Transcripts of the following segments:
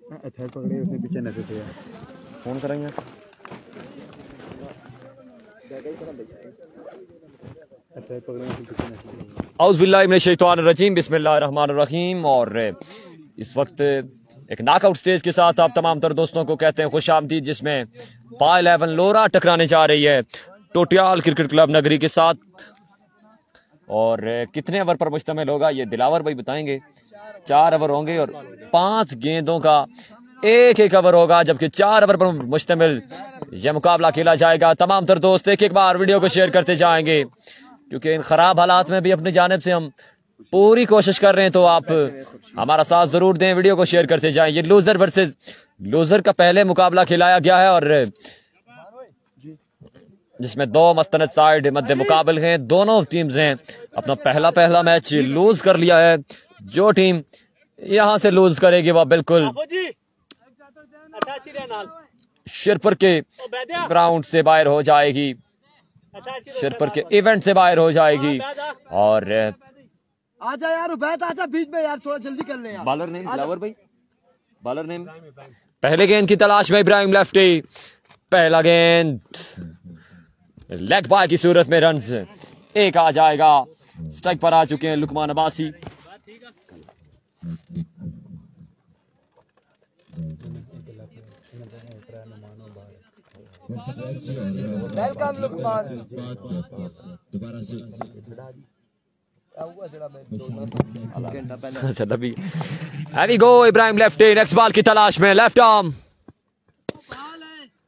पकड़े उसने पीछे नशे थे फोन करेंगे औज़ुबिल्लाहिमिनश्शैतानिर्रजीम बिस्मिल्लाहिर्रहमानिर्रहीम। और इस वक्त एक नॉकआउट स्टेज के साथ आप तमाम तर दोस्तों को कहते हैं खुश आमदीद, जिसमें पा11 लोरा टकराने जा रही है टोटियाल क्रिकेट क्लब नगरी के साथ। और कितने ओवर पर मुश्तमिल होगा ये दिलावर भाई बताएंगे। 4 ओवर होंगे और 5 गेंदों का एक ओवर होगा, जबकि 4 ओवर पर मुश्तमिल यह मुकाबला खेला जाएगा। तमाम तर दोस्त एक बार वीडियो को शेयर करते जाएंगे, क्योंकि इन खराब हालात में भी अपनी जानिब से हम पूरी कोशिश कर रहे हैं, तो आप हमारा साथ जरूर दें, वीडियो को शेयर करते जाएं। ये लूजर वर्सेस लूजर का पहले मुकाबला खिलाया गया है और जिसमें 2 मस्तनद साइड मध्य मुकाबल हैं। दोनों टीम्स हैं अपना पहला मैच लूज कर लिया है। जो टीम यहां से लूज करेगी वह बिल्कुल शिरपुर के ग्राउंड से बाहर हो जाएगी, शिरपुर के इवेंट से बाहर हो जाएगी। और आजा यार उबैद आजा बीच में यार, थोड़ा जल्दी कर ले यार। बॉलर नेम दिलावर भाई, बॉलर नेम। पहले गेंद की तलाश में इब्राहिम लेफ्टी, पहला गेंद लेग बाय की सूरत में रन्स एक आ जाएगा। स्ट्राइक पर आ चुके हैं लुकमान अब्बासी। वेलकम लुकमान। अभी गो इब्राहिम लेफ्टी, नेक्स्ट बॉल की तलाश में लेफ्ट आर्म,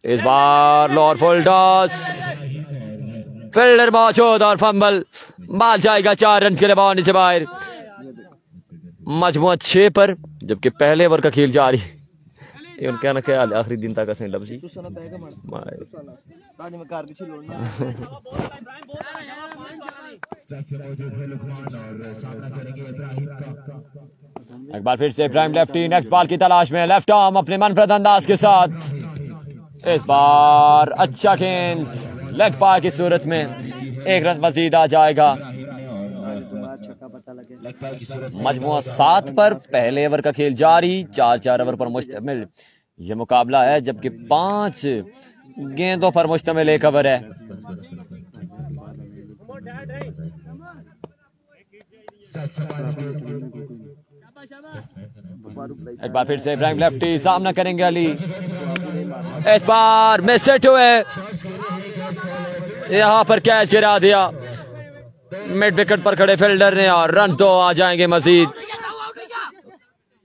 इस बार लोअर फुल टॉस, फील्डर मौजूद और फंबल, बॉल जाएगा 4 रन के लिए बाउंड्री से बाहर। मजमुआ 6 पर, जबकि पहले ओवर का खेल जारी। उनका ख्याल आखिरी दिन तक असें लबसी एक बार फिर से इब्राहिम लेफ्टी, नेक्स्ट बॉल की तलाश में लेफ्ट आर्म अपने मनफरद अंदाज के साथ। इस बार अच्छा गेंद लेग पार की सूरत में 1 रन मजीद आ जाएगा। मजमुआ 7 पर, पहले ओवर का खेल जारी। 4 ओवर पर मुश्तमिल यह मुकाबला है, जबकि 5 गेंदों पर मुश्तमिल 1 ओवर है। एक बार फिर से इब्राहिम लेफ्टी, सामना करेंगे अली। इस बार मिस हिट हुए, यहां पर कैच गिरा दिया मिड विकेट पर खड़े फील्डर ने, और रन 2 आ जाएंगे मजीद।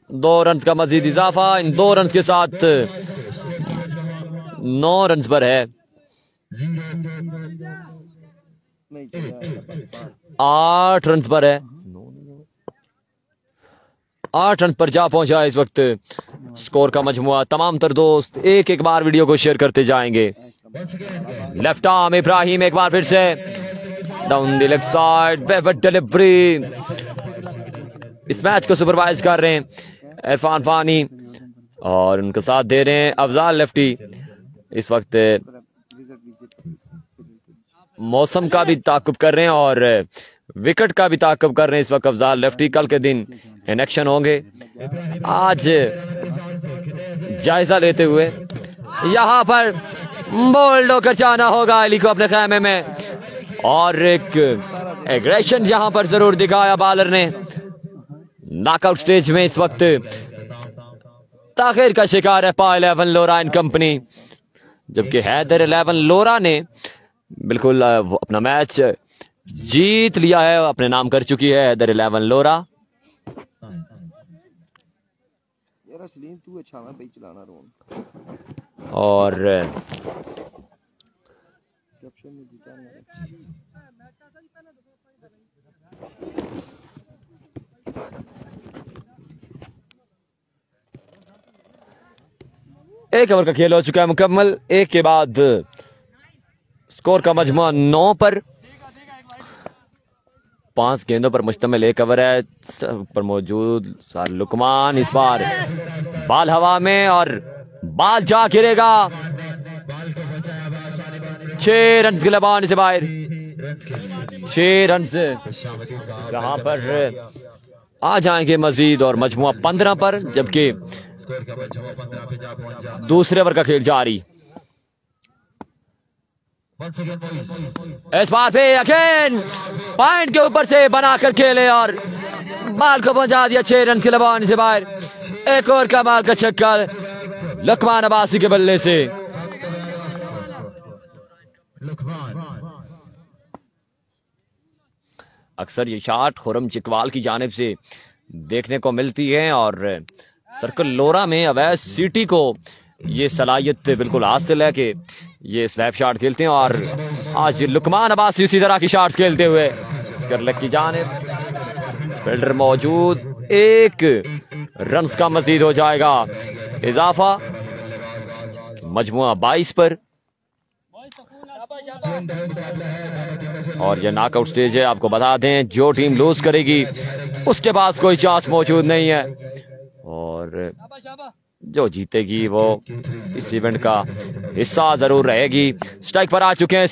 2 रन का मजीद इजाफा, इन 2 रन के साथ 9 रन पर है। 8 रन पर है, 8 रन पर जा पहुंचा इस वक्त स्कोर का मजमुआ। तमाम तर दोस्त एक बार वीडियो को शेयर करते जाएंगे। लेफ्ट आर्म इब्राहिम, एक बार फिर से डाउन द लेफ्ट साइड, वेवट डिलीवरी। इस मैच को सुपरवाइज कर रहे हैं इरफान फानी और उनका साथ दे रहे हैं अफजाल लेफ्टी। इस वक्त मौसम का भी ताकुब कर रहे हैं और विकेट का भी ताकुब कर रहे हैं इस वक्त अफजाल लेफ्टी। कल के दिन इन एक्शन होंगे। आज जायजा लेते हुए यहां पर बोल्ड होकर जाना होगा अली को अपने खेमे में, और एक एग्रेशन यहां पर जरूर दिखाया बॉलर ने। नॉकआउट स्टेज में इस वक्त ताखिर का शिकार है पा11 लोरा एंड कंपनी, जबकि हैदर 11 लोरा ने बिल्कुल अपना मैच जीत लिया है, अपने नाम कर चुकी है हैदर 11 लोरा। और एक ओवर का खेल हो चुका है मुकम्मल। एक के बाद स्कोर का मजमुआ 9 पर, 5 गेंदों पर मुश्तमिल 1 ओवर है। पर मौजूद लुकमान, इस बार बॉल हवा में और बॉल जा गिरेगा। 6 रन के लबान से बाहर, 6 रन से। यहाँ पर आ जाएंगे मजीद और मजमुआ 15 पर, जबकि दूसरे ओवर का खेल जारी। इस बार पे अगेन पॉइंट के ऊपर से बनाकर खेले और बाल को पहुंचा दिया 6 रन के लबान से बाहर। एक और कमाल का छक्का लुकमान अब्बासी के बल्ले से। अक्सर ये शॉट खुरम चिकवाल की जानिब से देखने को मिलती है और सर्कल लोरा में अवैस सिटी को ये सलाहियत बिल्कुल हासिल है कि ये स्लैप शॉट खेलते हैं और आज लुकमान अब्बासी उसी तरह की शॉट्स खेलते हुए स्करलक की जानिब। फील्डर मौजूद, 1 रन का मजीद हो जाएगा इजाफा मजमुआ 22 पर। और ये नॉकआउट स्टेज है, आपको बता दें जो टीम लूज करेगी उसके पास कोई चांस मौजूद नहीं है और जो जीतेगी वो इस इवेंट का हिस्सा जरूर रहेगी। स्ट्राइक पर आ चुके हैं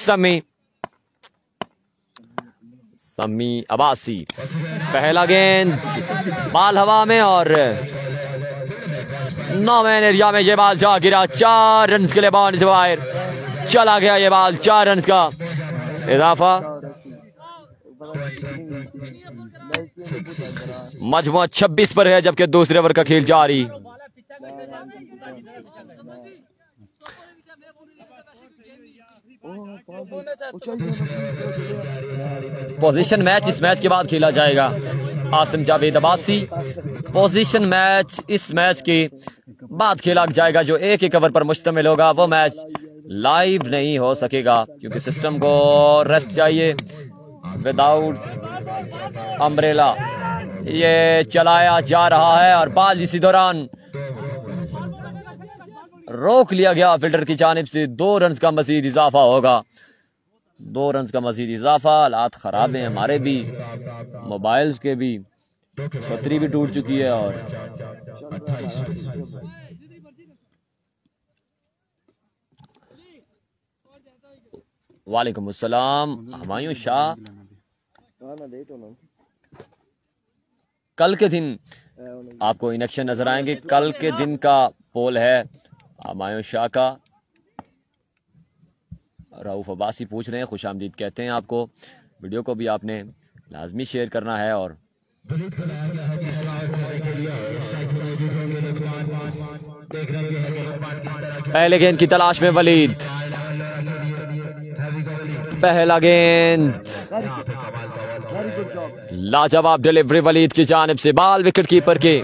सम्मी अब्बासी। पहला गेंद बाल हवा में और 9 मैन एरिया में ये बाल जा गिरा। 4 रन के लिए बाउंड्री से बाहर चला गया ये बाल। 4 रन का इजाफा मजमुआ 26 पर है, जबकि दूसरे ओवर का खेल जारी। पोजीशन मैच इस मैच के बाद खेला जाएगा। आसिम जावेद अब्बासी, पोजीशन मैच इस मैच के बाद खेला जाएगा। जो एक ओवर पर मुश्तमिल होगा वो मैच लाइव नहीं हो सकेगा क्योंकि सिस्टम को रेस्ट चाहिए। विदाउट अम्ब्रेला ये चलाया जा रहा है और बाल इसी दौरान रोक लिया गया फील्डर की जानिब से। 2 रन का मजीद इजाफा होगा। 2 रन का मजीद इजाफा। हालात खराब हैं हमारे भी, मोबाइल्स के भी, छतरी भी टूट चुकी है और वालेकुम अस्सलाम हुमायूं शाह। कल के दिन आपको इनेक्शन नजर आएंगे। कल के दिन का पोल है हुमायूं शाह का। रऊफ अब्बासी पूछ रहे हैं, खुशामदीद कहते हैं आपको। वीडियो को भी आपने लाजमी शेयर करना है। और पहले गेंद की तलाश में वलीद। पहला गेंद लाजवाब डिलीवरी वलीद की जानिब से। बाल विकेट कीपर के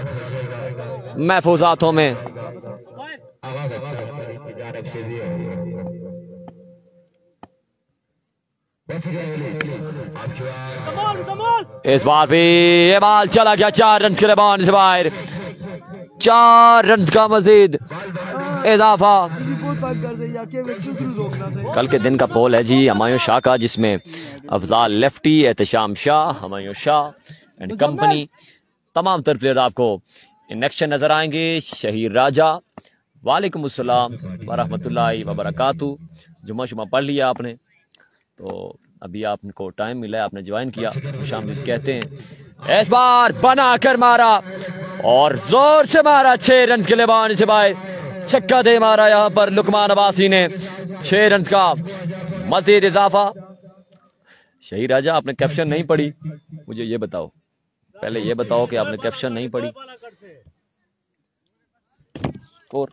महफूज हाथों में। इस बार भी ये बाल चला गया 4 रन के लिए बाउंड्री से बाहर। 4 रन का मजीद इजाफा। कल के दिन का पोल है जी हुमायूं शाह का, जिसमें Afzal lefty, Ehtesham Shah, Humayun Shah and company तमाम तर प्लेयर आपको इन एक्शन नजर आएंगे। शहीर राजा, वालेकुम अस्सलाम वरहमतुल्लाहि वबरकातुहू। जुम्मा शुमा पढ़ लिया आपने तो अभी आपको टाइम मिला है, आपने ज्वाइन किया, शामिल कहते हैं। इस बार बना कर मारा और जोर से मारा। 6 रन के लिए बाउंड्री से बाहर छक्का दे मारा यहाँ पर लुकमान अब्बासी ने। 6 रन का मजीद इजाफा। शहीर राजा, आपने कैप्शन नहीं पढ़ी, मुझे ये बताओ, पहले ये बताओ कि आपने कैप्शन नहीं पढ़ी। और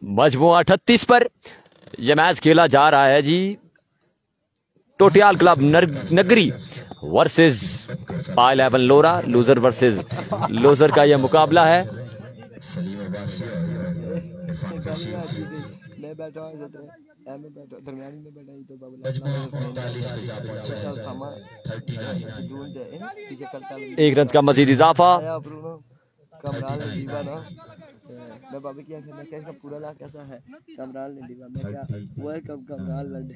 मजमुआ 38 पर यह मैच खेला जा रहा है जी। टोटियाल क्लब नगरी वर्सेस पाई11 लोरा। लूजर वर्सेस लूजर का यह मुकाबला है। एक रन का मजीद इजाफा। मैं बाबा की आंखें में कैसा पूरा ला कैसा है कमराल ने दीवा मैं क्या वेलकम कमराल लंडे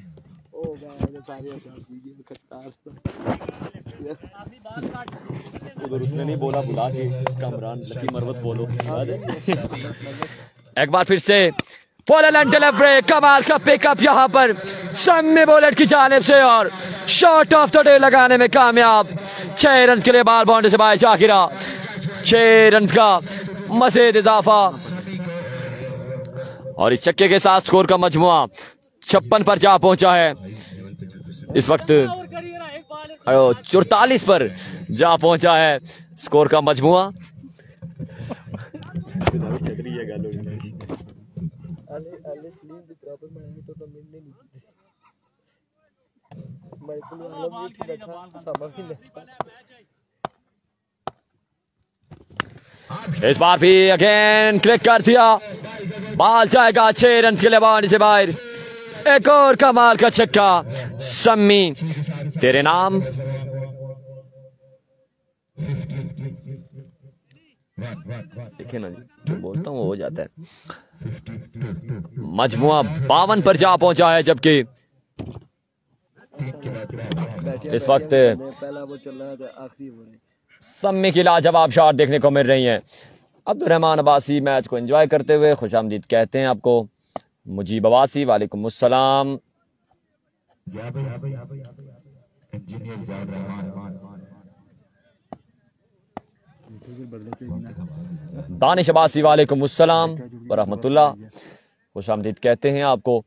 ओ मैं सारे वीडियो कटार उधर उसने नहीं बोला, बुला के कमरान लकी मरवत बोलो। एक बार फिर से फॉल एंड डिलीवरी, कमाल का पिकअप यहाँ पर सम्मी बुलेट की जानिब से और शॉट ऑफ द डे लगाने में कामयाब। 6 रन के लिए बाल बाउंड्री से बाहर जा गिरा। 6 रन का मजीद इजाफा और इस छक्के के साथ स्कोर का मजमुआ 56 पर जा पहुंचा है। इस वक्त 44 पर जा पहुंचा है स्कोर का मजमुआ। इस बार भी अगेन क्लिक कर दिया, बाल जाएगा 6 रन के लिए बाउंड्री से बाहर। एक और कमाल का छक्का, सम्मी तेरे नाम। देखे ना जी, जो बोलता हूँ वो हो जाता है। मजमुआ 52 पर जा पहुंचा है, जबकि इस वक्त पहला वो चल रहा था, आखिरी वो सम्मी की लाजवाब शॉट देखने को मिल रही हैं। अब्दुर्रहमान अब्बासी मैच को एंजॉय करते हुए खुशामदीद कहते हैं आपको। मुजीब अब्बासी वालेकुम अस्सलाम। दानिश अब्बासी वालेकुम अस्सलाम व रहमतुल्लाह, खुशामदीद कहते हैं आपको।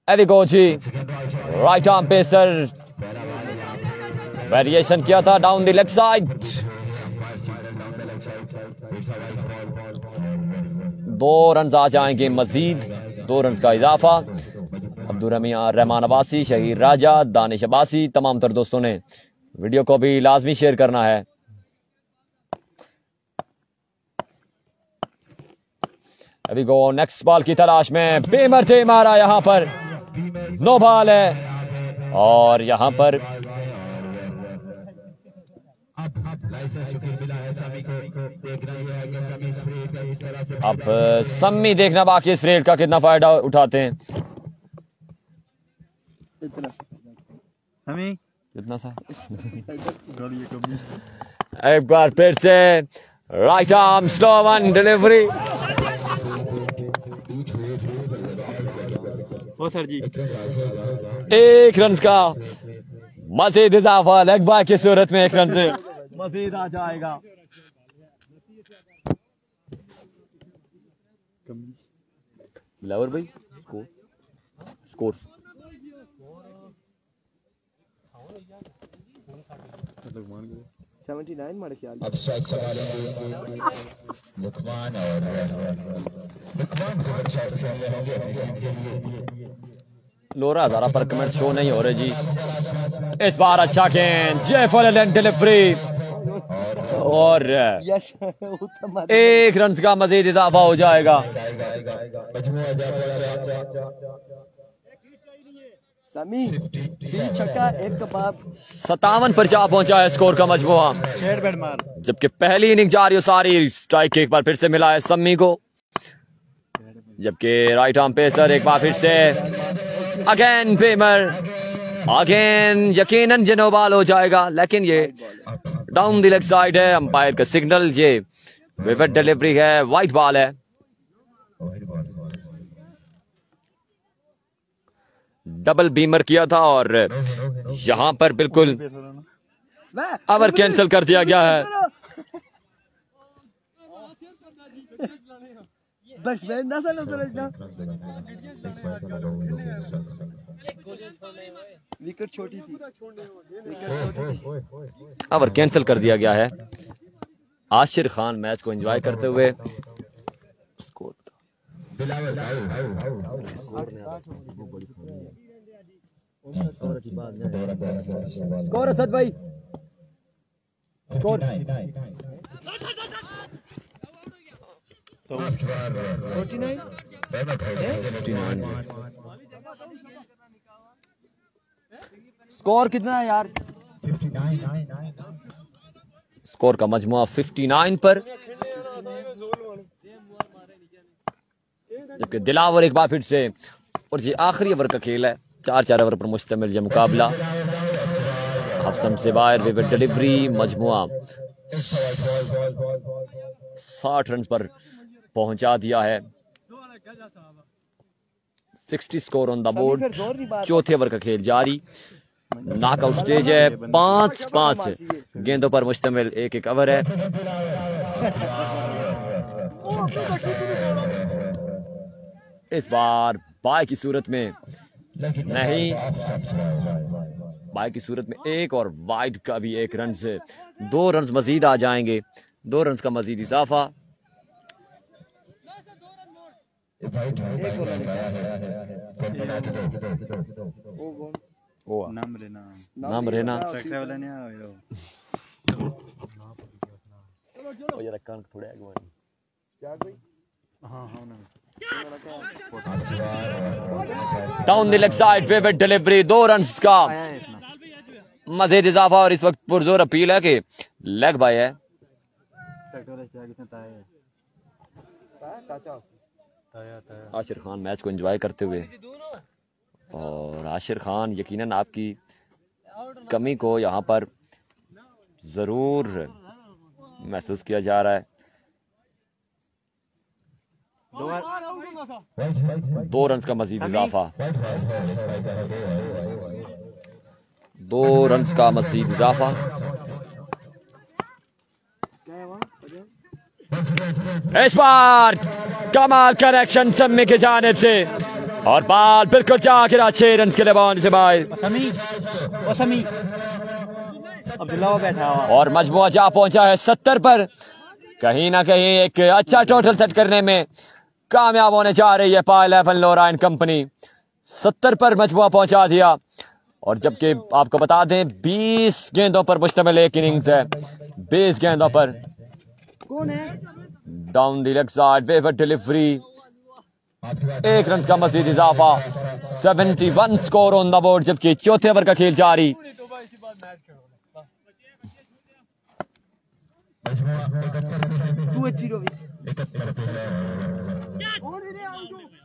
एविगो जी राइट आर्म पेसर, वेरिएशन किया था down the leg side. 2 run आ जाएंगे मजीद, 2 रन का इजाफा। अब्दुर्रहमान अब्बासी, शहीर राजा, दानिश अब्बासी, तमाम तर दोस्तों ने वीडियो को भी लाजमी शेयर करना है। अभी गो नेक्स्ट बॉल की तलाश में, बेमर थे मारा, यहां पर नो बॉल है और यहां पर अब सम्मी देखना बाकी इस रेड का कितना फायदा उठाते हैं। हमें कितना सा एक बार फिर से right arm slow one delivery. ओ सर जी 1 रन का मजीद इजाफा, लेग बाय की सूरत में 1 रन से मजीद आ जाएगा। लवर भाई स्कोर 79 मारे ख्याल। अब स्ट्राइक संभालेंगे लुकमान और लुकमान को शॉट खेलने होंगे। लोरा हजारा पर कमेंट शो नहीं हो रहे जी। इस बार अच्छा गेंद, जेफल डिलीवरी और 1 रन का मजीद इजाफा हो जाएगा। समी 3 छक्का 1 कबाब। 57 पर जा पहुंचा है स्कोर का मजमुआ, जबकि पहली इनिंग जा रही हो सारी। स्ट्राइक एक बार फिर से मिला है सम्मी को, जबकि राइट आर्म पेसर एक बार फिर से अगेन बेमर, अगेन यकीनन ये नो बॉल हो जाएगा, लेकिन ये डाउन द लेग साइड है। अंपायर का सिग्नल, ये विविड डिलीवरी है, वाइट बॉल है। डबल बीमर किया था और यहां पर बिल्कुल ओवर कैंसिल कर दिया गया है। बस मैं ना चलो विकेट छोटी थी, ओवर कैंसिल कर दिया गया है। आशिर खान मैच को एंजॉय करते हुए स्कोर असद भाई स्कोर 49 स्कोर कितना है यार? स्कोर का मजमुआ 59 पर, जबकि दिलावर एक बार फिर से, और ये आखिरी ओवर का खेल है, 4 ओवर पर मुश्तमिल ये मुकाबला। हफ्सम से बाहर विविड डिलीवरी, मजमुआ 60 रन पर पहुंचा दिया है 60 स्कोर ऑन द बोर्ड। चौथे ओवर का खेल जारी। नॉकआउट स्टेज है। 5-5 गेंदों पर मुश्तमिल एक ओवर है। इस बार बाय की सूरत में नहीं, बाय की सूरत में एक और वाइड का भी एक रन से 2 रन मजीद आ जाएंगे। 2 रन का मजीद इजाफा। नाम रहना थोड़े down the leg side favourite delivery. 2 run का मजीद इजाफा। और इस वक्त पुरजोर अपील है कि लेग बाय है। आशिर खान मैच को एंजॉय करते हुए, और आशिर खान यकीनन आपकी कमी को यहाँ पर जरूर महसूस किया जा रहा है। 2 रन का मजीद इजाफा। 2 रन का मजीद इजाफा। इस बार कमाल कनेक्शन सम्मी की जानिब से, और बाल बिल्कुल जा गिरा 6 रन के लिए बाउंड्री से बाहर। और मजमुआ जा पहुंचा है 70 पर। कहीं ना कहीं एक अच्छा टोटल सेट करने में कामयाब होने जा रही है पायल एवन लोरा एंड कंपनी। 70 पर मजमुआ पहुंचा दिया। और जबकि आपको बता दें 20 गेंदों पर मुश्तमिल एक इनिंग्स है। 20 गेंदों पर। कौन है? Down the leg side wayward delivery. 1 run का मजीद इजाफा। 71 स्कोर ऑन द बोर्ड। जबकि चौथे ओवर का खेल जारी।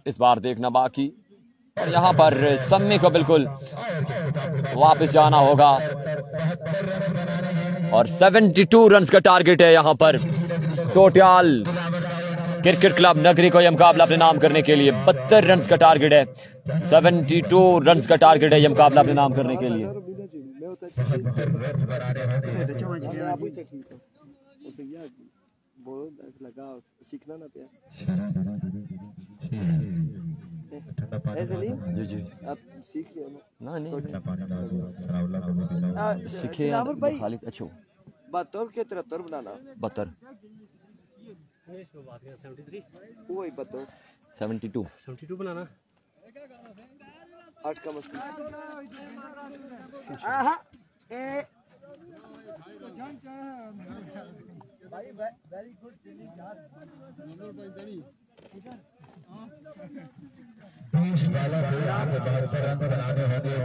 इस बार देखना बाकी। और यहाँ पर सम्मी को बिल्कुल वापस जाना होगा। और 72 रन का टारगेट है यहाँ पर। टोटियाल क्रिकेट क्लब नगरी को यह मुकाबला अपने नाम करने के लिए 72 रन का टारगेट है। 72 रन का टारगेट है यह मुकाबला अपने नाम करने के लिए। सीखना ना पिया जी जी आप सीख लियो ना। नहीं सीखे खाली अच्छो 72 के 73 बनाना। 72 वही 72 बनाना। 8 का मस्ती। वेरी गुड यार।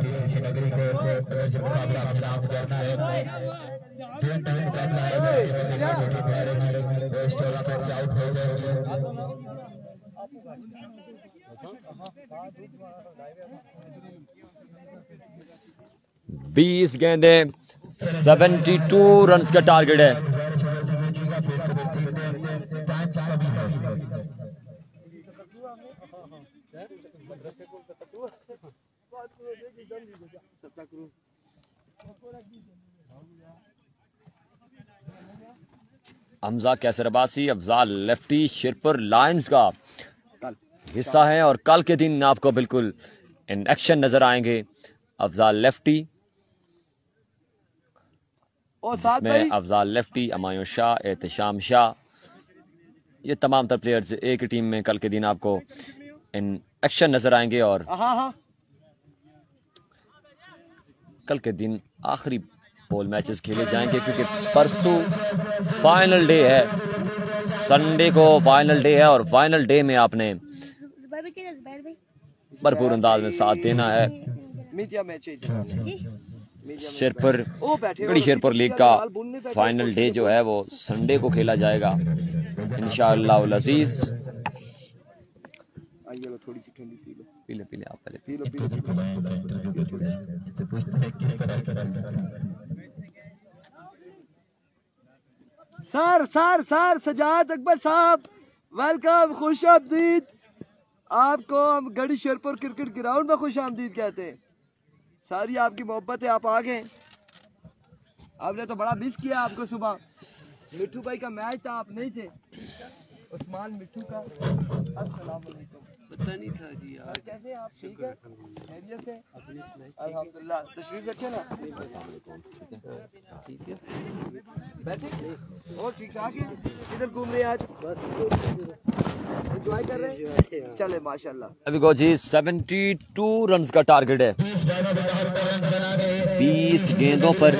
टीसीसी नगरी को मुकाबला अपने नाम करना है। आउट हो जाएगी। 20 गेंदे 72 रन का टारगेट है। हमजा कैसर अब्बासी, अफजाल लेफ्टी शिरपुर लायंस का हिस्सा है। और कल के दिन आपको बिल्कुल इन एक्शन नजर आएंगे। अफजाल लेफ्टी, जिसमें अफजाल लेफ्टी, अमायुं शाह, एहतशाम शाह, ये तमाम तर प्लेयर्स एक ही टीम में कल के दिन आपको इन एक्शन नजर आएंगे। और कल के दिन आखिरी पोल मैचेस खेले जाएंगे, क्योंकि परसों फाइनल डे है। संडे को फाइनल डे है। और फाइनल डे में आपने भरपूर अंदाज में साथ देना है। शेरपुर बड़ी शेरपुर लीग का फाइनल डे जो है वो संडे को खेला जाएगा इंशाअल्लाह उल अजीज। थोड़ी सी ठंडी पी लो। पी ले आप पहले P low. Sir Sajjad Akbar साहब वेलकम, खुश आमदीद। आपको हम गढ़ी शेरपुर क्रिकेट ग्राउंड में खुश आमदीद कहते हैं। सारी आपकी मोहब्बत है, आप आ गए। आपने तो बड़ा मिस किया आपको। सुबह मिट्टू भाई का मैच था, आप नहीं थे। उस्मान मिट्टू का। अस्सलाम वालेकुम। पता नहीं था जी यार। कैसे आप? ठीक है, खैरियत से? अल्हम्दुलिल्लाह। तशरीफ रखे ना। ठीक है, बैठे। और ठीक ठाक है। किधर घूम रहे हैं आज? एंजॉय कर रहे हैं? चले माशाल्लाह। अभी गो जी 72 रन का टारगेट है। 20 गेंदों पर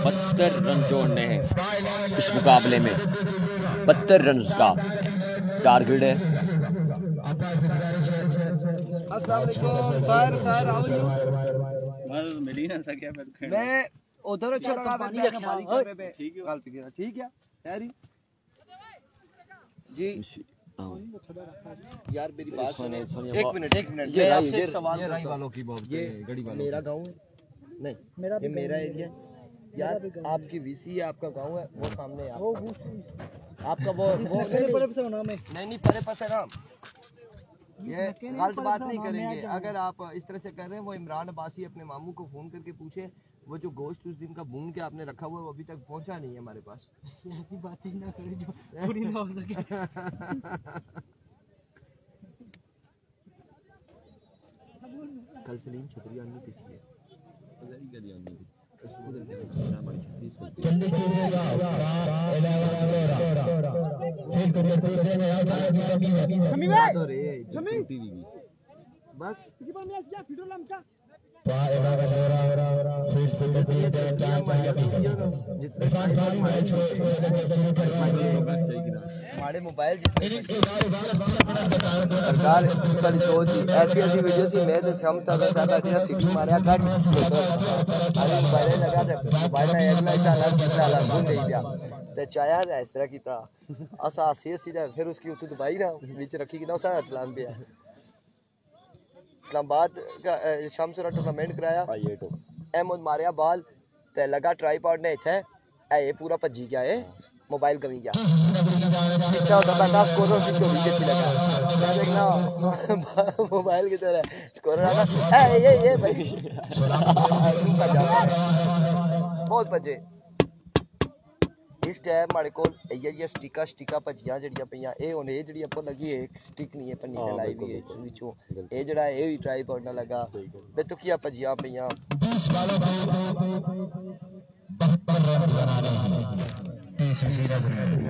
72 रन जोड़ने हैं इस मुकाबले में। 72 रन का टारगेट है। अस्सलाम वालेकुम सर। सर आओ जी। मैं उधर अच्छा लगा पानी का ख्याल पे। ठीक है यारी जी। यार मेरी बात सुने। एक मिनट मैं आपसे एक सवाल करता हूं। ये मेरा गांव है? नहीं, ये मेरा एरिया है। यार आपकी वीसी है, आपका गांव है, वो सामने है आपका वो नहीं परे पर से नाम। ये गलत बात नहीं करेंगे अगर आप इस तरह से कर रहे हैं। वो इमरान अब्बासी अपने मामू को फोन करके पूछे, वो जो गोश्त उस दिन का भून के आपने रखा हुआ है वो अभी तक पहुंचा नहीं है हमारे पास। ऐसी बात ही ना करें जो पूरी ना हो सके। कल सलीम छतरी आनी किसी है। हमारे मोबाइल सरकार सारी सोच ऐसी ऐसी वीडियो सी मैं तो समझता था सारा दिन सिटी मारया कर अरे मोबाइल लगा दे मोबाइल में अगला साल पिछला भूल नहीं गया ते चाया इस तरह कीता असा सीधा फिर उसकी उतु दबाई ना बीच रखी कि ना सारा चलान पे इस्लामाबाद का शमसरा टूर्नामेंट कराया अहमद मारिया बॉल ते लगा ट्राईपॉड ने इथे ए पूरा भज्जी गया है मोबाइल कमी गया पीछा होता था ना स्कोर की चोरी कैसी लगा मैं देखना मोबाइल की तरह स्कोर आना ये भाई बहुत भजे इस टाइम हमारे को ये स्टिका भजियां जड़ियां पईयां ए हुन ए जड़ी अपन लगी है स्टिक नहीं है पन्नी ते लाई भी है विचों ए जड़ा ए भी ट्राई पड़ना लगा बे तो किया भजियां पईयां 20 बालों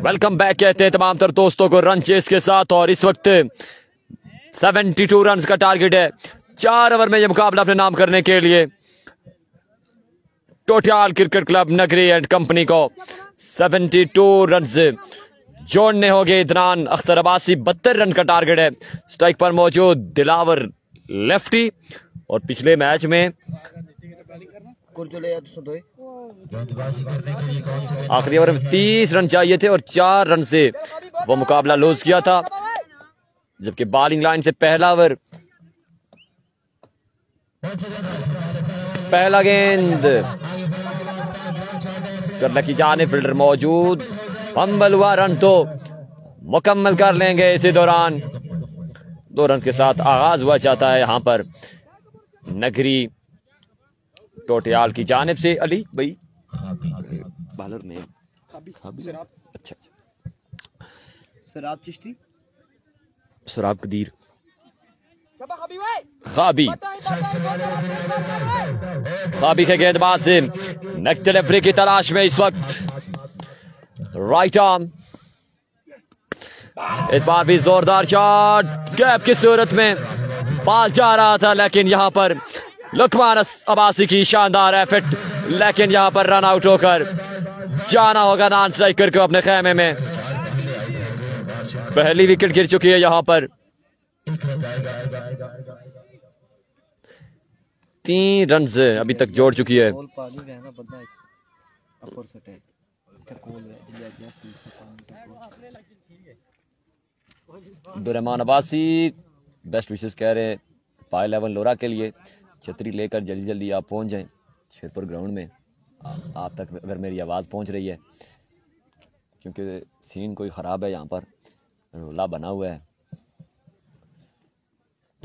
वेलकम बैक कहते हैं तमाम तर दोस्तों को रन चेस के साथ। और इस वक्त 72 रन का टारगेट है। 4 ओवर में यह मुकाबला अपने नाम करने के लिए टोटियाल क्रिकेट क्लब नगरी एंड कंपनी को 72 रन जोड़ने होंगे। इदनान अख्तर अब्बासी 72 रन का टारगेट है। स्ट्राइक पर मौजूद दिलावर लेफ्टी। और पिछले मैच में आखिरी ओवर में 30 रन चाहिए थे और 4 रन से वो मुकाबला लूज किया था। जबकि बॉलिंग लाइन से पहला ओवर पहला गेंद करने की जाने फील्डर मौजूद फंबल हुआ। रन तो मुकम्मल कर लेंगे इसी दौरान। 2 रन के साथ आगाज हुआ जाता है यहां पर नगरी टोटियाल की जानिब से। अली भाई बॉलर ने अच्छा शराब चिश्ती शराब कदीर खाबी के गेंदबाज से नेक्स्ट डिलीवरी की तलाश में इस वक्त राइट आर्म। इस बार भी जोरदार शॉट गैप की सूरत में बॉल जा रहा था, लेकिन यहां पर लुकमान अब्बासी की शानदार एफर्ट, लेकिन यहां पर रन आउट होकर जाना होगा नॉन स्ट्राइकर को अपने खेमे में। पहली विकेट गिर चुकी है यहां पर। 3 रन अभी तक जोड़ चुकी है। अब्दुर्रहमान अब्बासी बेस्ट विशेस कह रहे हैं पाई 11 लोरा के लिए। छतरी लेकर जल्दी जल्दी आप पहुंच जाएं शेरपुर ग्राउंड में। आप तक अगर मेरी आवाज़ पहुंच रही है, क्योंकि सीन कोई ख़राब है यहाँ पर, रोला बना हुआ है।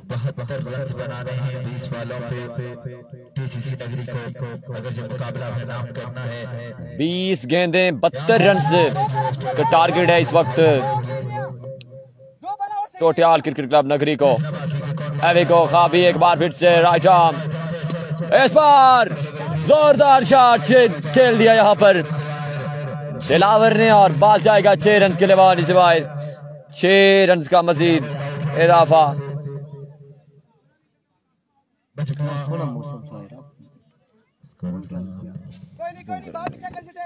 72 रन बनाने हैं 20 बॉलों पे टीसीसी नगरी को अगर जो मुकाबला अपने नाम करना है। 20 गेंदें 72 रन का टारगेट है इस वक्त टोटियाल क्रिकेट क्लब नगरी को। एविको खाबी एक बार फिर से राइट आर्म, इस बार जोरदार शॉट खेल दिया यहाँ पर दिलावर ने और बाल जाएगा 6 रन के लिए बाहर से बाहर। 6 रन का मजीद इजाफा।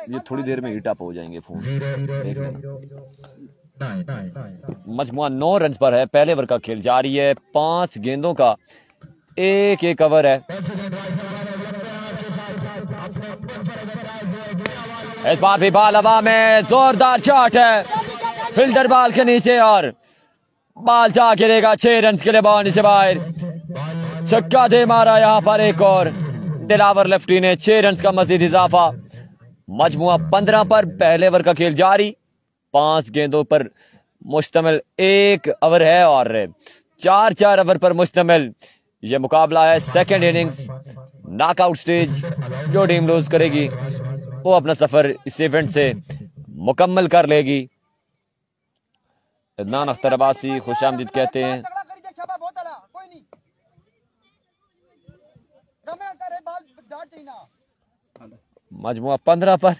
ये थोड़ी देर में हीट अप हो जाएंगे फोन, देख लेना। मजमुआ 9 रन पर है, पहले ओवर का खेल जारी है। 5 गेंदों का एक ओवर है। इस बार भी बाल हवा में, जोरदार शॉट है फील्डर बाल के नीचे और बाल जा गिरेगा 6 रन के लिए बाउंड्री से बाहर। छक्का दे मारा यहाँ पर एक और दिलावर लेफ्टी ने। 6 रन का मजीद इजाफा। मजमुआ 15 पर, पहले ओवर का खेल जारी। 5 गेंदों पर मुश्तमिल एक ओवर है और 4 ओवर पर मुश्तमिल यह मुकाबला है। Second innings knockout stage. जो टीम लूज करेगी वो अपना सफर इस इवेंट से मुकम्मल कर लेगी। इदनान अख्तर अब्बासी खुशामदीद कहते हैं। मजमुआ 15 पर,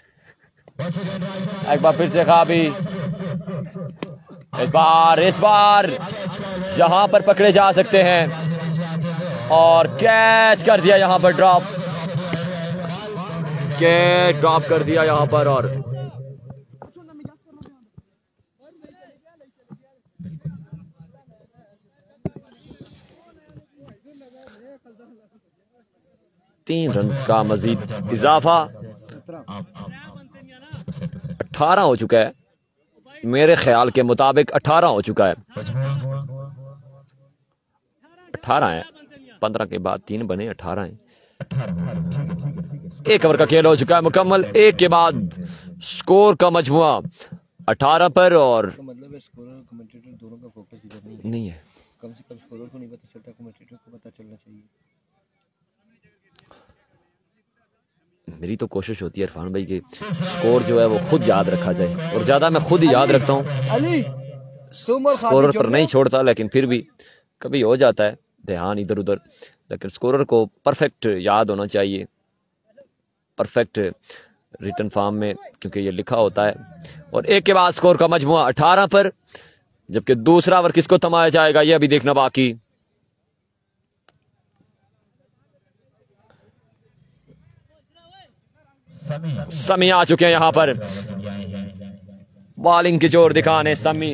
एक बार फिर से खाबी। इस बार जहां पर पकड़े जा सकते हैं और कैच कर दिया यहां पर, ड्रॉप कर दिया यहां पर। और तीन रन का मजीद इजाफा। 18 हो चुका है मेरे ख्याल के मुताबिक, 18 हो चुका है। 18 है, 15 के बाद 3 बने, 18 है। 1 ओवर का खेल हो चुका है मुकम्मल। 1 के बाद स्कोर का मजमुआ 18 पर और मतलब स्कोरर कमेंटेटर दोनों का फोकस इधर नहीं है। कम से कम स्कोरर को नहीं पता चलता, कमेंटेटर को पता चलना चाहिए। मेरी तो कोशिश होती है इरफान भाई के स्कोर जो है वो खुद याद रखा जाए, और ज्यादा मैं खुद ही याद रखता हूँ, स्कोरर पर नहीं छोड़ता। लेकिन फिर भी कभी हो जाता है ध्यान इधर उधर, लेकिन स्कोरर को परफेक्ट याद होना चाहिए, परफेक्ट रिटर्न फॉर्म में, क्योंकि ये लिखा होता है। और 1 के बाद स्कोर का मजमुआ 18 पर, जबकि दूसरा ओवर किसको थमाया जाएगा यह अभी देखना बाकी। समी आ चुके हैं यहां पर, बॉलिंग की जोर दिखाने समी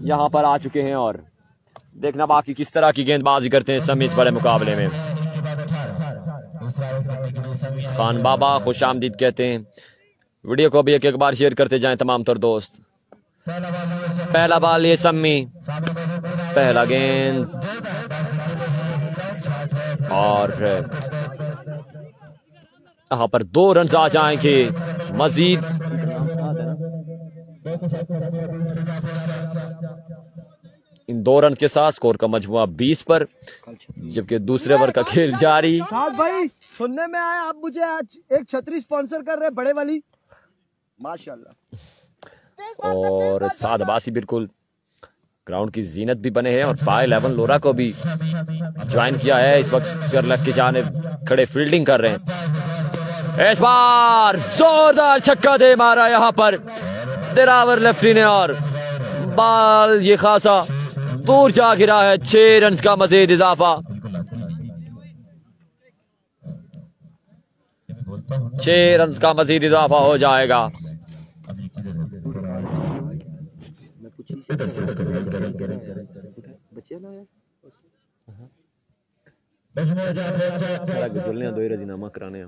यहां पर आ चुके हैं और देखना बाकी किस तरह की गेंदबाजी करते हैं समी इस बड़े मुकाबले में। खान बाबा खुशामदीद कहते हैं। वीडियो को भी एक बार शेयर करते जाएं तमाम तर दोस्त। पहला बॉल ये समी, पहला गेंद और यहाँ पर 2 रन आ जाएंगे मजीद। इन 2 रन के साथ स्कोर का मजमुआ 20 पर, जबकि दूसरे ओवर का खेल जारी। साथ भाई सुनने में आया आप मुझे आज एक छतरी स्पॉन्सर कर रहे हैं बड़े वाली, माशाल्लाह। और साद अब्बासी बिल्कुल ग्राउंड की जीनत भी बने हैं और पाए 11 लोरा को भी ज्वाइन किया है। इस वक्त स्क्वायर लेग की जानिब खड़े फील्डिंग कर रहे हैं। इस बार जोरदार छक्का दे मारा यहां पर दिलावर लेफ्टी ने और बाल ये खासा दूर जा गिरा है। 6 रन का मजीद इजाफा। 6 रन का मजीद इजाफा हो जाएगा। दो ही रजीनामा कराने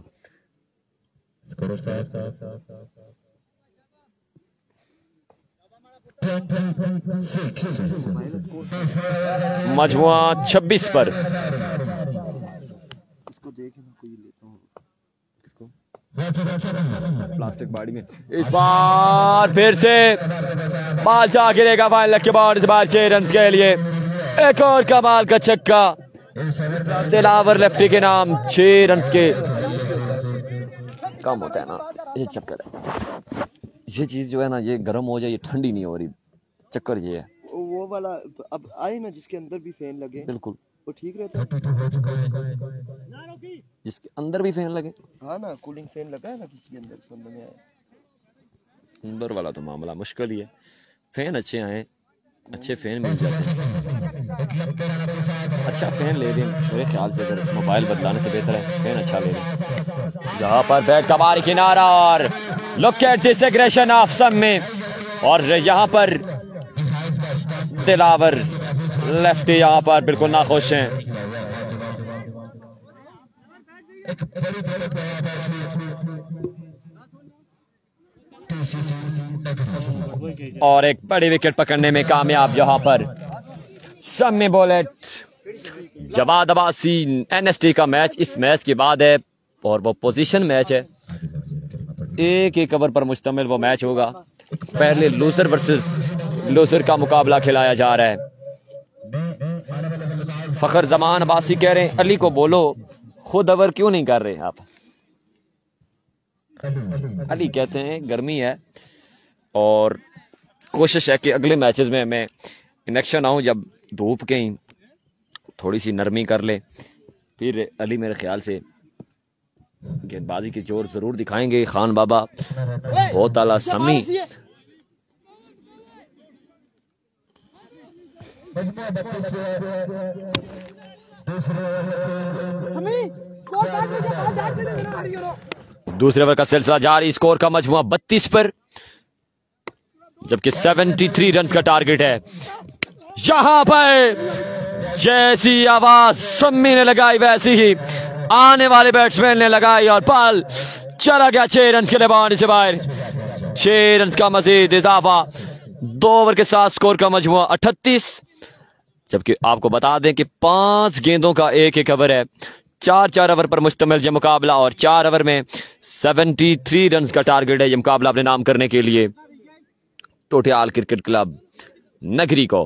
मजमुआ 26 पर। इसको देख मैं कोई लेता हूँ इसको प्लास्टिक बाड़ी में। इस बार फिर से बाल जा गिरेगा फाइनल के बाद। इस बार 6 रन के लिए एक और कमाल का छक्का दिलावर लेफ्टी के नाम। 6 रन के कम होता है ना, ये चक्कर है। ये चीज जो है ना, ये गर्म हो जाए, ये ठंडी नहीं हो रही, चक्कर ये है। वो वाला अब आए ना जिसके अंदर भी फैन लगे, बिल्कुल वो ठीक रहता है। जिसके अंदर भी फैन लगे, हाँ ना, कूलिंग फैन लगा है ना किसी के अंदर, समझ में आया। अंदर वाला तो मामला मुश्किल ही है। फैन अच्छे आए, अच्छे फैन मिल जाते हैं। अच्छा फैन ले लें, मेरे ख्याल से अगर मोबाइल बदलाने से बेहतर है फैन अच्छा ले लें। जहाँ पर बैट का बाहरी किनारा और look at this aggression of Sammy, और यहाँ पर दिलावर लेफ्टी यहाँ पर बिल्कुल नाखुश हैं। और एक बड़ी विकेट पकड़ने में कामयाब यहाँ पर सम्मी बुलेट। जवाद अब्बासी एनएसटी का मैच इस मैच के बाद है, और वो पोजीशन मैच है। एक ओवर पर मुश्तमिल वो मैच होगा। पहले लूजर वर्सेस लूजर का मुकाबला खिलाया जा रहा है। फखर जमान अब्बासी कह रहे हैं अली को बोलो खुद ओवर क्यों नहीं कर रहे आप। अली कहते हैं गर्मी है और कोशिश है कि अगले मैचेस में मैं इनेक्शन आऊं जब धूप कहीं थोड़ी सी नरमी कर ले। फिर अली मेरे ख्याल से गेंदबाजी की जोर जरूर दिखाएंगे। खान बाबा बहुत आला सम्मी, दूसरे ओवर का सिलसिला जारी। स्कोर का मजमुआ 32 पर, जबकि 73 रन का टारगेट है। यहां पर जैसी आवाज सम्मी ने लगाई वैसी ही आने वाले बैट्समैन ने लगाई और बॉल चला गया 6 रन के लिए बाउंड्री से बाहर। 6 रन का मजीद इजाफा। 2 ओवर के साथ स्कोर का मजमुआ 38, जबकि आपको बता दें कि 5 गेंदों का एक ओवर है। 4 ओवर पर मुश्तमिल ये मुकाबला, और 4 ओवर में 73 रन का टारगेट है ये मुकाबला अपने नाम करने के लिए टोटियाल क्रिकेट क्लब नगरी को।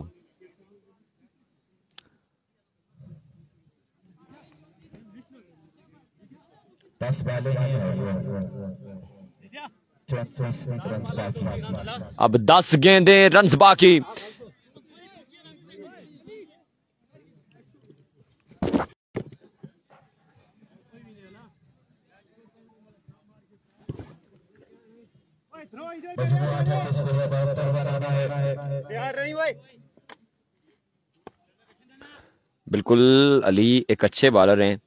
अब 10 गेंदें, रन बाकी। बिल्कुल अली एक अच्छे बॉलर हैं,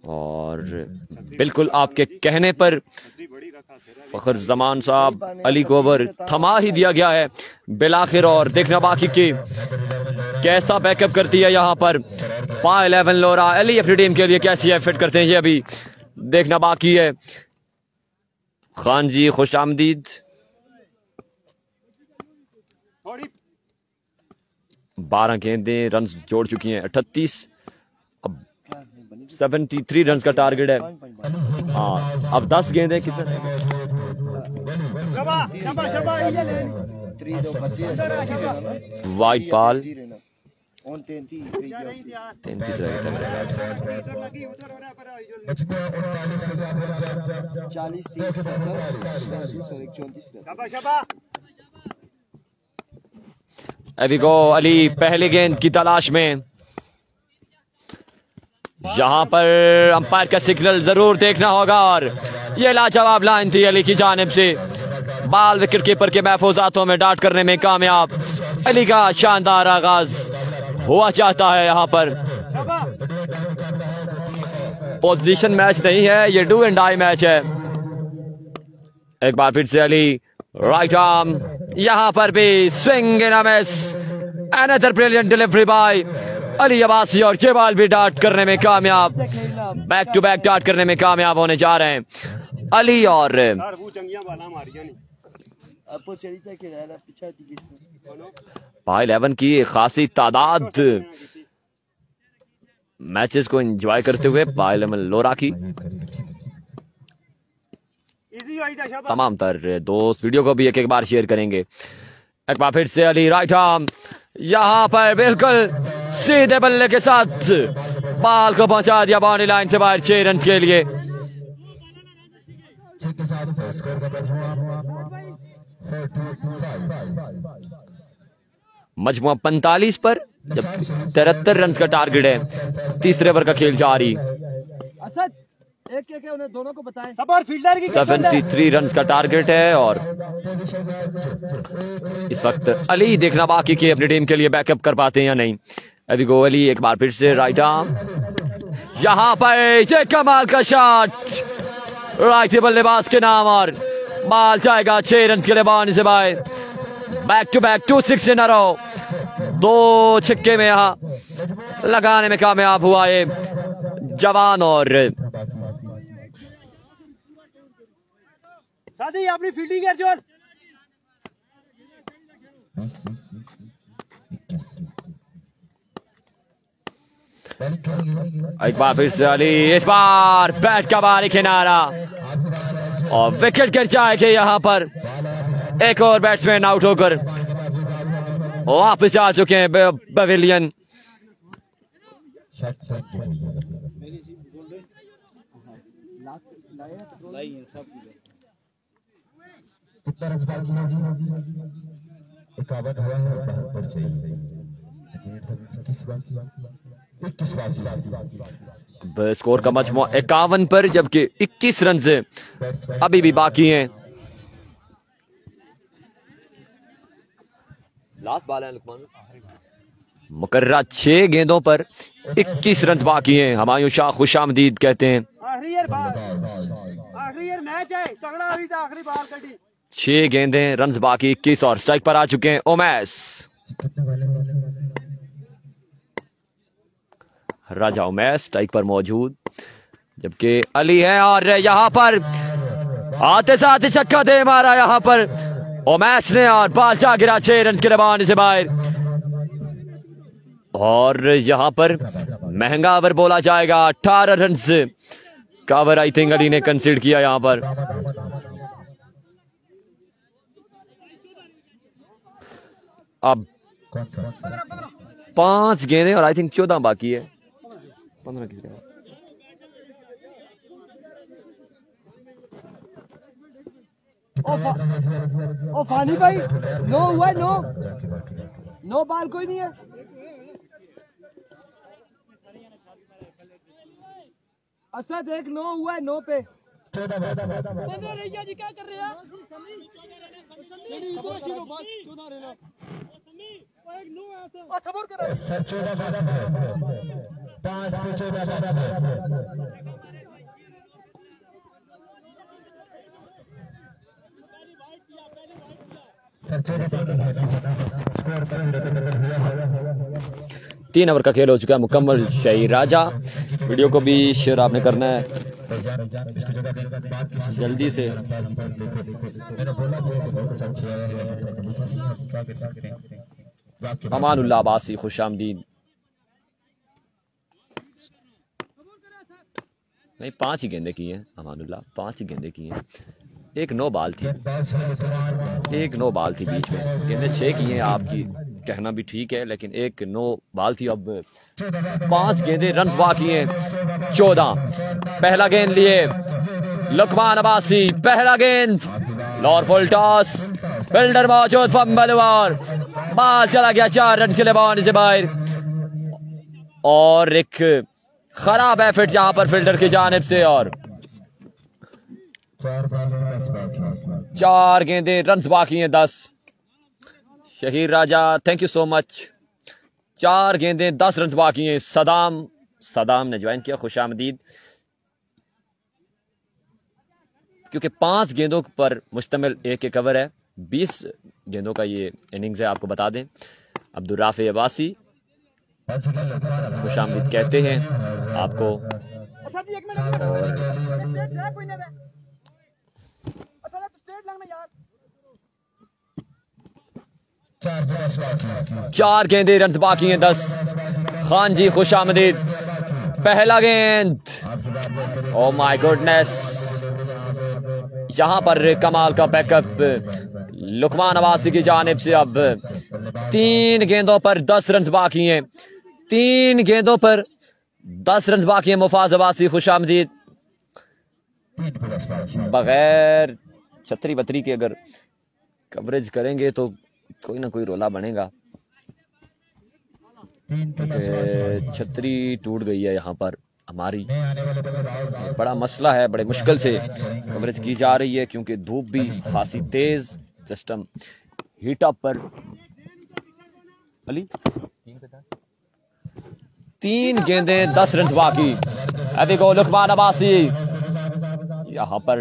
और बिल्कुल आपके कहने पर फखर जमान साहब अली को ओवर थमा ही दिया गया है बिलाखिर। और देखना बाकी कि कैसा बैकअप करती है यहाँ पर पायल एवन लोरा। अली अपनी टीम के लिए कैसी एफर्ट करते हैं ये अभी देखना बाकी है। खान जी खुश आमदीद। 12 गेंदें, रन जोड़ चुकी हैं 38। अब 73 रन का टारगेट है। हाँ अब 10 गेंदें कितने, वाइट बॉल 33 अभी गो अली पहली गेंद की तलाश में। यहां पर अंपायर का सिग्नल जरूर देखना होगा, और ये लाजवाब लाइन थी अली की जानिब से। बाल विकेट कीपर के महफूजातों में डाट करने में कामयाब। अली का शानदार आगाज हुआ चाहता है। यहां पर पोजीशन मैच नहीं है, ये डू एंड डाई मैच है। एक बार फिर से अली राइट आर्म, यहां पर भी swing and a miss. Another brilliant delivery by Ali Abbasi, और ये बॉल भी डाट करने में कामयाब। बैक टू बैक डाट करने में कामयाब होने जा रहे हैं अली। और पाई 11 की खासी तादाद मैचेस को एंजॉय करते हुए पाई 11 लोरा की तमाम तर दोस्त वीडियो को भी एक बार शेयर करेंगे। एक बार फिर से अली राइट आर्म, यहाँ पर बिल्कुल सीधे बल्ले के साथ बॉल को पहुंचा दिया बाउंड्री लाइन से बाहर 6 रन के लिए। मजमुआ 45 पर, जब 73 रन का टारगेट है। तीसरे ओवर का खेल जारी। एक उन्हें दोनों को बताएं। 73 रन का टारगेट है और इस वक्त अली देखना बाकी कि अपनी टीम के लिए बैकअप कर पाते हैं या नहीं। अभी गो अली एक बार फिर से राइट आर्म, यहां पर ये कमाल का शॉट राइट बल्लेबाज के नाम और बॉल जाएगा 6 रन के लिए बाउंड्री से बाहर। बैक टू बैक 2 6 इन अ रो, 2 छक्के में यहां लगाने में कामयाब हुआ ये जवान। और अपनी फील्डिंग है जोर। एक बार फिर से अली, इस बार बैट का बाहरी किनारा और विकेट गिर जाएगी। यहां पर एक और बैट्समैन आउट होकर वापस आ चुके हैं पवेलियन। स्कोर का मजमुआ 51 पर, जबकि 21 रन से अभी भी बाकी हैं। लास्ट बॉल है लुकमान। मुकर्रा 6 गेंदों पर 21 रन बाकी हैं। हुमायूं शाह खुशामदीद कहते हैं। मैच है तगड़ा, अभी तो आखिरी बॉल कटी। 6 गेंदें, रन बाकी 21 और स्ट्राइक पर आ चुके हैं उमैस। राजा उमैस स्ट्राइक पर मौजूद, जबकि अली है और यहां पर आते साथ छक्का दे मारा यहां पर उमैस ने और बॉल जा गिरा 6 रन के बाउंड्री से बाहर। और यहां पर महंगा ओवर बोला जाएगा। 18 रन से का ओवर आई थिंक अली ने कंसीड किया यहां पर। अब 5 गेंदें और आई थिंक 14 बाकी है। 15 की ओ फानी भाई, नो हुआ, नो बॉल कोई नहीं है। असद एक नो हुआ है, नो पे। क्या कर रहे हैं? तीन ओवर का खेल हो चुका है मुकम्मल। शहीर राजा, वीडियो को भी शेयर आपने करना है जल्दी से। अमानुल्लाह अब्बासी खुशामदीद। नहीं, 5 ही गेंदे की हैं अमानुल्लाह, 5 ही गेंदे की हैं। एक नो बॉल थी, बीच में। गेंदे 6 की हैं, आपकी कहना भी ठीक है, लेकिन एक नो बॉल थी। अब 5 गेंदे, रन बाकी हैं 14। पहला गेंद लिए लुकमान अब्बासी, पहला गेंद लॉर फुल टॉस, फील्डर मौजूद, फंबल हुआ और बॉल चला गया 4 रन के लिए बाउंड्री से बाहर। और एक खराब एफर्ट यहां पर फील्डर की जानिब से। और 4 गेंदे, रन बाकी हैं 10। शहीर राजा, थैंक यू सो मच। 4 गेंदें, 10 रन बाकी हैं। सदाम ने ज्वाइन किया, खुशामदीद। क्योंकि 5 गेंदों पर मुश्तमिल एक कवर है, 20 गेंदों का ये इनिंग्स है, आपको बता दें। अब्दुल राफे अब्बासी खुशामदीद कहते हैं आपको। चार गेंदे, रन बाकी हैं 10। खान जी खुशामदीद, पहला गेंद, ओ माय गुडनेस, यहां पर कमाल का बैकअप लुकमान अब्बासी की जानिब से अब 3 गेंदों पर 10 रन बाकी हैं। 3 गेंदों पर 10 रन बाकी हैं। मुफाज अब्बासी खुशामदीद। बगैर छतरी बतरी के अगर कवरेज करेंगे तो कोई ना कोई रोला बनेगा। छतरी टूट गई है यहाँ पर हमारी, बड़ा मसला है। बड़े मुश्किल से कवरेज की जा रही है क्योंकि धूप भी खासी तेज, सिस्टम हीट अप पर। अली 3 गेंदें 10 रन बाकी। अभी को लुकमान अब्बासी यहाँ पर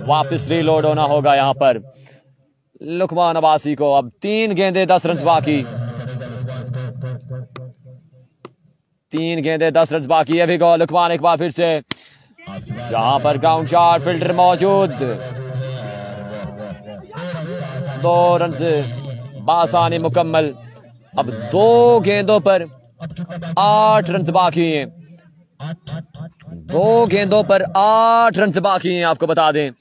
वापस रीलोड होना होगा। यहाँ पर लुकमान अब्बासी को अब 3 गेंदें 10 रन बाकी। 3 गेंदें 10 रन बाकी। अभी को लुकमान एक बार फिर से यहाँ पर ग्राउंड शॉट, फील्डर मौजूद। 2 रन से बासानी मुकम्मल। अब 2 गेंदों पर 8 रन बाकी हैं। 2 गेंदों पर 8 रन बाकी हैं। आपको बता दें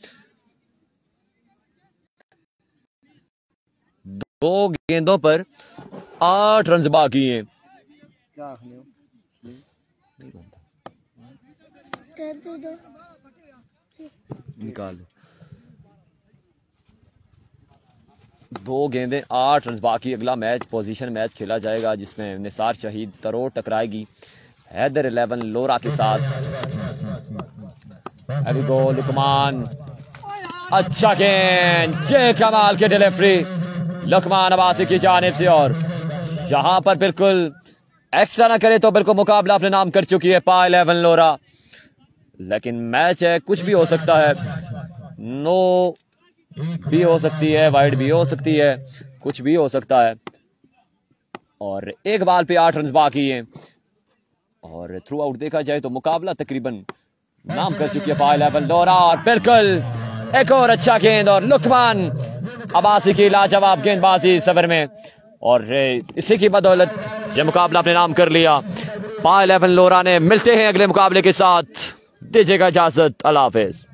2 गेंदों पर 8 रन बाकी हैं। निकाल 2 गेंदें 8 रन बाकी। अगला मैच पोजीशन मैच खेला जाएगा जिसमें निसार शहीद तरोड़ टकराएगी हैदर 11 लोरा के साथ। अभी गो लुकमान, अच्छा गेंद, जे कमाल के डिलीवरी लुकमान अब्बासी की जानिब से। और यहां पर बिल्कुल एक्स्ट्रा ना करे तो बिल्कुल मुकाबला अपने नाम कर चुकी है पा 11 लोरा। लेकिन मैच है, कुछ भी हो सकता है। नो भी हो सकती है, वाइड भी हो सकती है, कुछ भी हो सकता है। और एक बॉल पे 8 रन बाकी हैं। और थ्रू आउट देखा जाए तो मुकाबला तकरीबन नाम कर चुकी है पा 11 लोरा। और बिल्कुल एक और अच्छा गेंद और लुकमान अब्बासी की लाजवाब गेंदबाजी सबर में। और इसी की बदौलत यह मुकाबला अपने नाम कर लिया पा 11 लोरा ने। मिलते हैं अगले मुकाबले के साथ, दीजिएगा इजाजत, अल्लाह हाफिज।